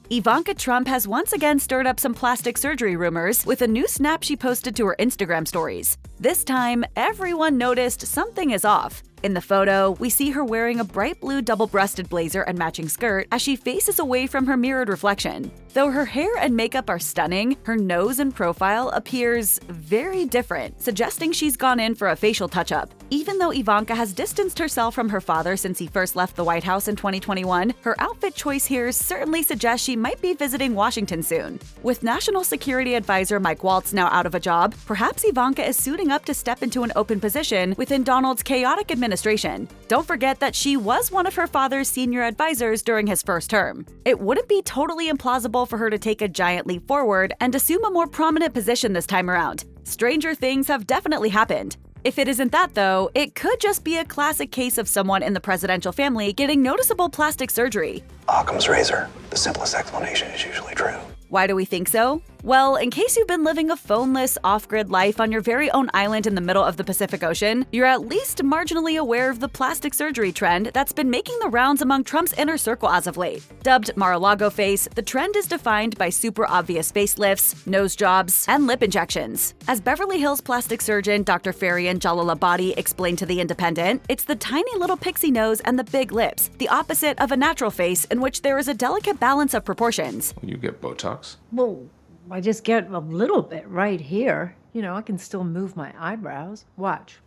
Ivanka Trump has once again stirred up some plastic surgery rumors with a new snap she posted to her Instagram stories. This time, everyone noticed something is off. In the photo, we see her wearing a bright blue double-breasted blazer and matching skirt as she faces away from her mirrored reflection. Though her hair and makeup are stunning, her nose and profile appears very different, suggesting she's gone in for a facial touch-up. Even though Ivanka has distanced herself from her father since he first left the White House in 2021, her outfit choice here certainly suggests she might be visiting Washington soon. With National Security Advisor Mike Waltz now out of a job, perhaps Ivanka is suiting up to step into an open position within Donald's chaotic administration. Don't forget that she was one of her father's senior advisors during his first term. It wouldn't be totally implausible for her to take a giant leap forward and assume a more prominent position this time around. Stranger things have definitely happened. If it isn't that, though, it could just be a classic case of someone in the presidential family getting noticeable plastic surgery. Occam's razor. The simplest explanation is usually true. Why do we think so? Well, in case you've been living a phoneless, off-grid life on your very own island in the middle of the Pacific Ocean, you're at least marginally aware of the plastic surgery trend that's been making the rounds among Trump's inner circle as of late. Dubbed Mar-a-Lago face, the trend is defined by super obvious facelifts, nose jobs, and lip injections. As Beverly Hills plastic surgeon Dr. Farian Jalalabadi explained to The Independent, it's the tiny little pixie nose and the big lips, the opposite of a natural face in which there is a delicate balance of proportions. You get Botox? Well, I just get a little bit right here. You know, I can still move my eyebrows. Watch.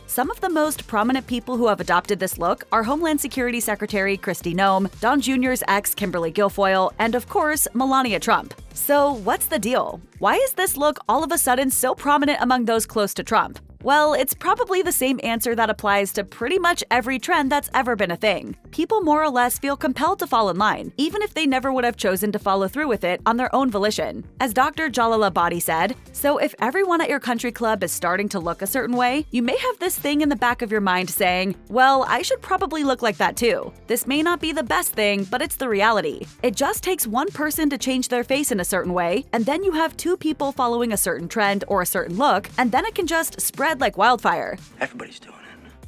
Some of the most prominent people who have adopted this look are Homeland Security Secretary Kristi Noem, Don Jr.'s ex Kimberly Guilfoyle, and of course, Melania Trump. So what's the deal? Why is this look all of a sudden so prominent among those close to Trump? Well, it's probably the same answer that applies to pretty much every trend that's ever been a thing. People more or less feel compelled to fall in line, even if they never would have chosen to follow through with it on their own volition. As Dr. Jalalabadi said, so if everyone at your country club is starting to look a certain way, you may have this thing in the back of your mind saying, well, I should probably look like that too. This may not be the best thing, but it's the reality. It just takes one person to change their face in a certain way, and then you have two people following a certain trend or a certain look, and then it can just spread like wildfire. Everybody's doing it.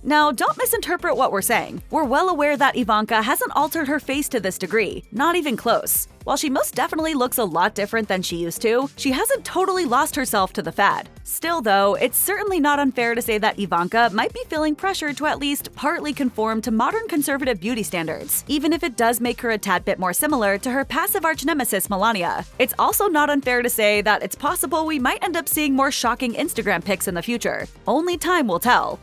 Now, don't misinterpret what we're saying. We're well aware that Ivanka hasn't altered her face to this degree, not even close. While she most definitely looks a lot different than she used to, she hasn't totally lost herself to the fad. Still though, it's certainly not unfair to say that Ivanka might be feeling pressure to at least partly conform to modern conservative beauty standards, even if it does make her a tad bit more similar to her passive arch-nemesis Melania. It's also not unfair to say that it's possible we might end up seeing more shocking Instagram pics in the future. Only time will tell.